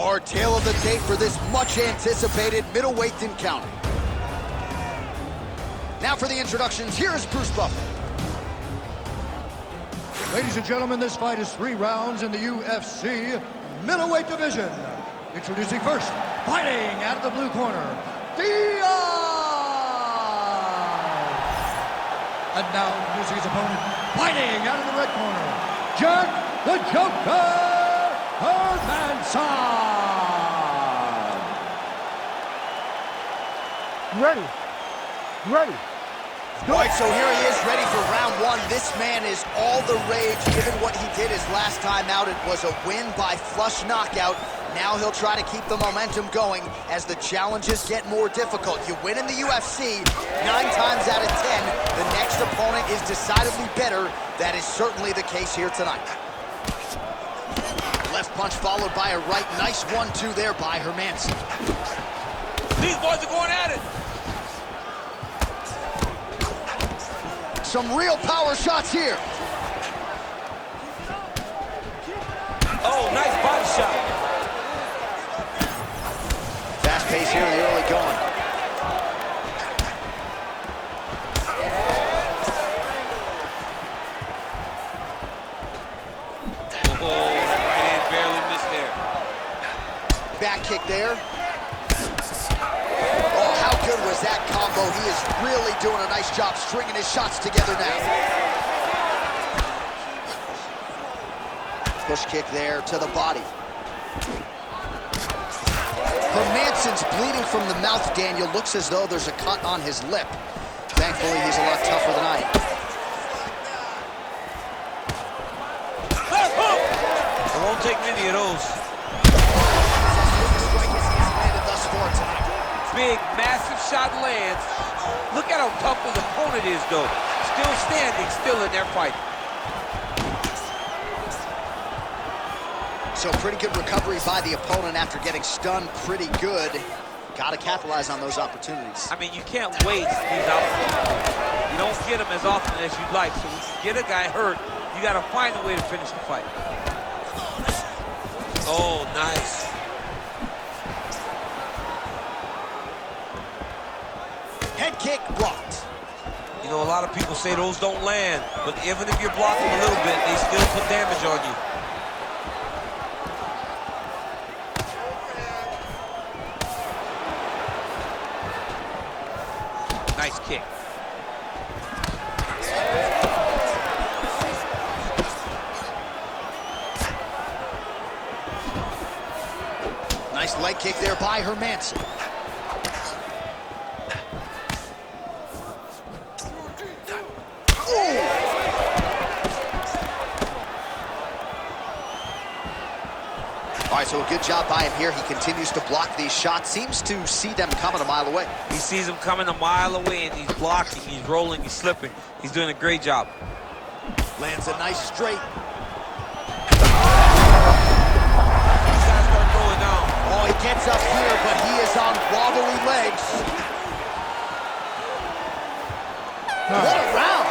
Our tale of the tape for this much-anticipated middleweight encounter. Now for the introductions, here's Bruce Buffer. Ladies and gentlemen, this fight is 3 rounds in the UFC middleweight division. Introducing first, fighting out of the blue corner, DIAS! And now introducing his opponent, fighting out of the red corner, Jack the Joker HERMANSSON! Ready. All right, so here he is, ready for round 1. This man is all the rage, given what he did his last time out. It was a win by flush knockout. Now he'll try to keep the momentum going as the challenges get more difficult. You win in the UFC 9 times out of 10. The next opponent is decidedly better. That is certainly the case here tonight. Left punch followed by a right. Nice 1-2 there by Hermansson. These boys are going at it. Some real power shots here. Oh, nice body shot. Fast pace here in the early going. Oh, that right hand barely missed there. Back kick there. Oh, how good was that combo? He is really doing a nice job stringing his shots together now. Push kick there to the body. Hermansson's bleeding from the mouth, Daniel. Looks as though there's a cut on his lip. Thankfully, he's a lot tougher than I am. It won't take many of those. Big, massive shot lands. Look at how tough his opponent is, though. Still standing, still in their fight. So pretty good recovery by the opponent after getting stunned pretty good. Got to capitalize on those opportunities. I mean, you can't waste these opportunities. You don't get them as often as you'd like. So when you get a guy hurt, you got to find a way to finish the fight. Oh, nice. Head kick blocked. You know, a lot of people say those don't land, but even if you're blocking a little bit, they still put damage on you. Nice kick. Nice leg kick there by Hermansson. All right, so a good job by him here. He continues to block these shots. Seems to see them coming a mile away. He sees them coming a mile away, and he's blocking, he's rolling, he's slipping. He's doing a great job. Lands a nice straight. These guys start going down. Oh, he gets up here, but he is on wobbly legs. What a round.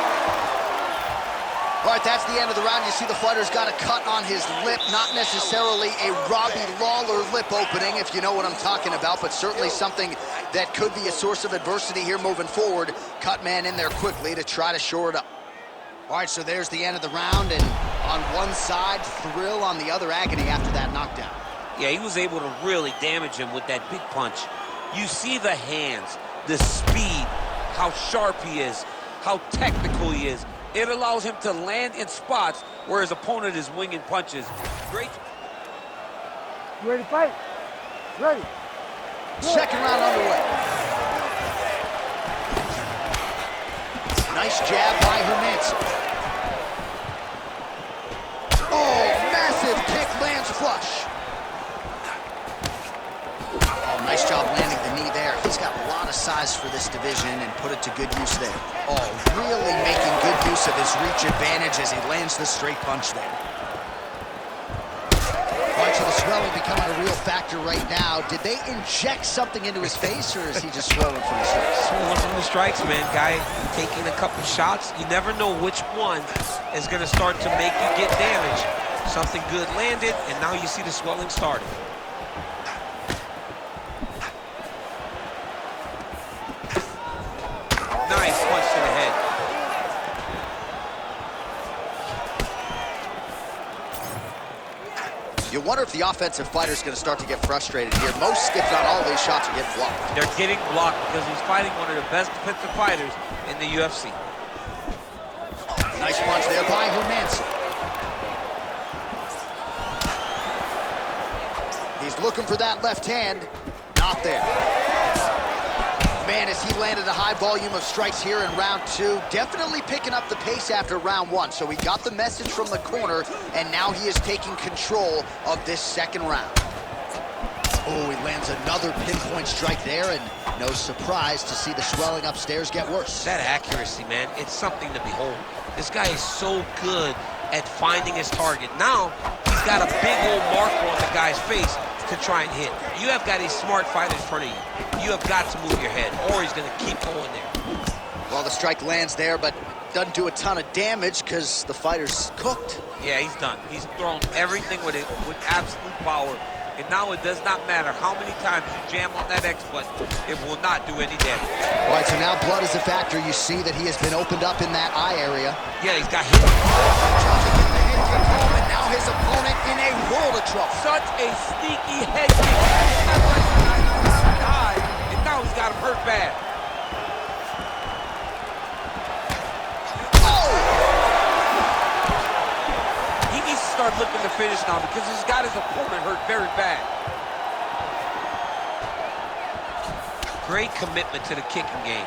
All right, that's the end of the round. You see the fighter's got a cut on his lip, not necessarily a Robbie Lawler lip opening, if you know what I'm talking about, but certainly something that could be a source of adversity here moving forward. Cut man in there quickly to try to shore it up. All right, so there's the end of the round, and on one side, thrill, on the other, agony after that knockdown. Yeah, he was able to really damage him with that big punch. You see the hands, the speed, how sharp he is, how technical he is. It allows him to land in spots where his opponent is winging punches. Great. You ready to fight? Ready. Second round underway. Nice jab by Hermansson. Oh, massive kick lands flush. Oh, nice job landing the knee there. He's got a lot of size for this division and put it to good use there. Oh, really making good use of his reach advantage as he lands the straight punch there. All right, so the swelling becoming a real factor right now. Did they inject something into his face, or is he just swollen from the strikes? Swollen from the strikes, man. Guy taking a couple shots. You never know which one is going to start to make you get damage. Something good landed, and now you see the swelling starting. Nice punch to the head. You wonder if the offensive fighter is going to start to get frustrated here. Most, if not all, of these shots are getting blocked. They're getting blocked because he's fighting one of the best defensive fighters in the UFC. Nice punch there by Hermansson. He's looking for that left hand. Not there. Man, as he landed a high volume of strikes here in round 2, definitely picking up the pace after round 1. So he got the message from the corner, and now he is taking control of this second round. Oh, he lands another pinpoint strike there, and no surprise to see the swelling upstairs get worse. That accuracy, man, it's something to behold. This guy is so good at finding his target. Now, he's got a big old marker on the guy's face to try and hit. You have got a smart fighter in front of you. You have got to move your head, or he's going to keep going there. Well, the strike lands there, but doesn't do a ton of damage because the fighter's cooked. Yeah, he's done. He's thrown everything with absolute power. And now it does not matter how many times you jam on that X button, it will not do any damage. All right, so now blood is a factor. You see that he has been opened up in that eye area. Yeah, he's got hit. And now his opponent in a world of trouble. Such a sneaky head kick. And now he's got him hurt bad. Start looking to finish now because he's got his opponent hurt very bad. Great commitment to the kicking game.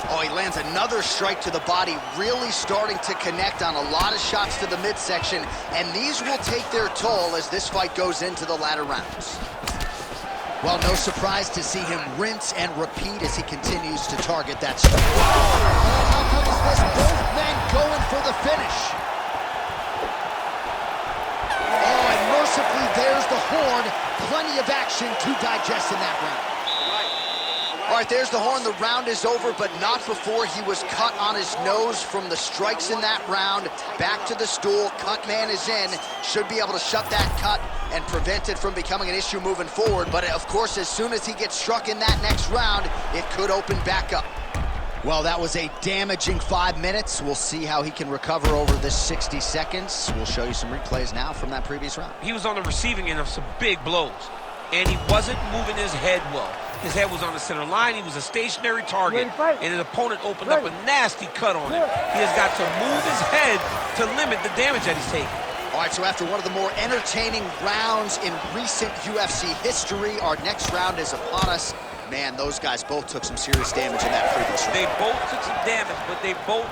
Oh, he lands another strike to the body, really starting to connect on a lot of shots to the midsection, and these will take their toll as this fight goes into the latter rounds. Well, no surprise to see him rinse and repeat as he continues to target that strike. How come is this? Both men going for the finish. Oh, and mercifully, there's the horn. Plenty of action to digest in that round. All right, there's the horn. The round is over, but not before he was cut on his nose from the strikes in that round. Back to the stool. Cut man is in. Should be able to shut that cut and prevent it from becoming an issue moving forward. But, of course, as soon as he gets struck in that next round, it could open back up. Well, that was a damaging 5 minutes. We'll see how he can recover over this 60 seconds. We'll show you some replays now from that previous round. He was on the receiving end of some big blows, and he wasn't moving his head well. His head was on the center line. He was a stationary target, and his opponent opened up a nasty cut on him. He has got to move his head to limit the damage that he's taking. All right, so after one of the more entertaining rounds in recent UFC history, our next round is upon us. Man, those guys both took some serious damage in that previous round. They both took some damage, but they both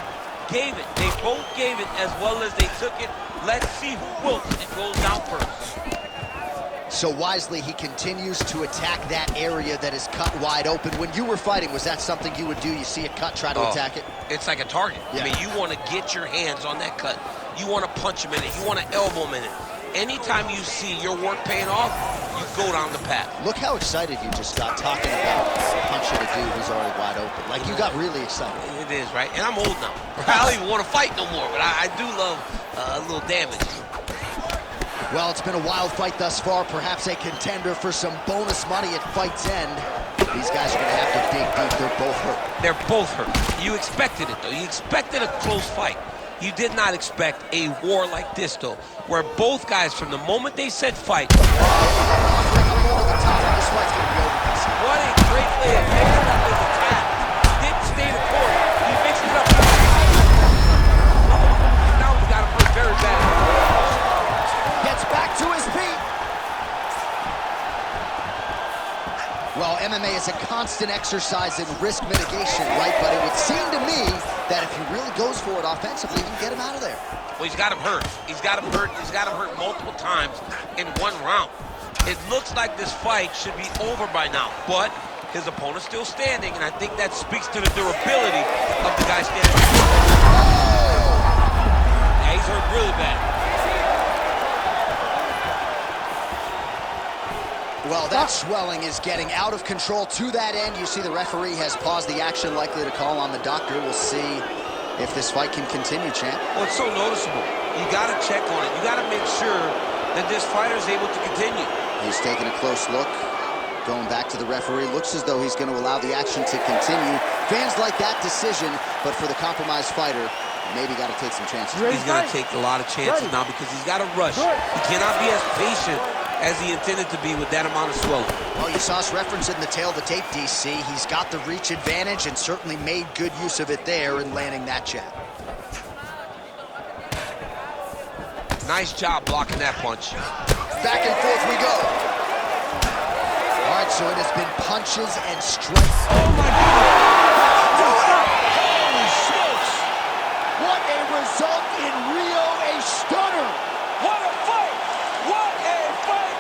gave it. They both gave it as well as they took it. Let's see who wilts and goes down first. So wisely, he continues to attack that area that is cut wide open. When you were fighting, was that something you would do? You see a cut, try to attack it? It's like a target. Yeah. I mean, you want to get your hands on that cut. You want to punch him in it. You want to elbow him in it. Anytime you see your work paying off, you go down the path. Look how excited you just got talking about punching a dude who's already wide open. Like, you got really excited. It is, right? And I'm old now. I don't even want to fight no more, but I do love a little damage. Well, it's been a wild fight thus far. Perhaps a contender for some bonus money at fight's end. These guys are going to have to dig deep. They're both hurt. They're both hurt. You expected it, though. You expected a close fight. You did not expect a war like this, though, where both guys, from the moment they said fight... This fight's going to be over. What a great way of mixing up his attack. He didn't stay the course. He mixes it up. And now he's got him hurt very bad. Gets back to his feet. Well, MMA is a constant exercise in risk mitigation, right? But it would seem to me that if he really goes for it offensively, he can get him out of there. Well, he's got him hurt. He's got him hurt. He's got him hurt multiple times in one round. It looks like this fight should be over by now, but his opponent's still standing, and I think that speaks to the durability of the guy standing. Yeah, he's hurt really bad. Well, that swelling is getting out of control to that end. You see the referee has paused the action, likely to call on the doctor. We'll see if this fight can continue, champ. Well, it's so noticeable. You got to check on it. You got to make sure that this fighter is able to continue. He's taking a close look. Going back to the referee, looks as though he's going to allow the action to continue. Fans like that decision, but for the compromised fighter, maybe got to take some chances. He's going to take a lot of chances now because he's got to rush. He cannot be as patient as he intended to be with that amount of swelling. Well, you saw us referencing the tail of the tape, DC. He's got the reach advantage and certainly made good use of it there in landing that jab. Nice job blocking that punch. Back and forth we go. All right, so it has been punches and strikes. Oh, my God. Holy smokes! What a result in Rio, a stunner! What a fight! What a fight!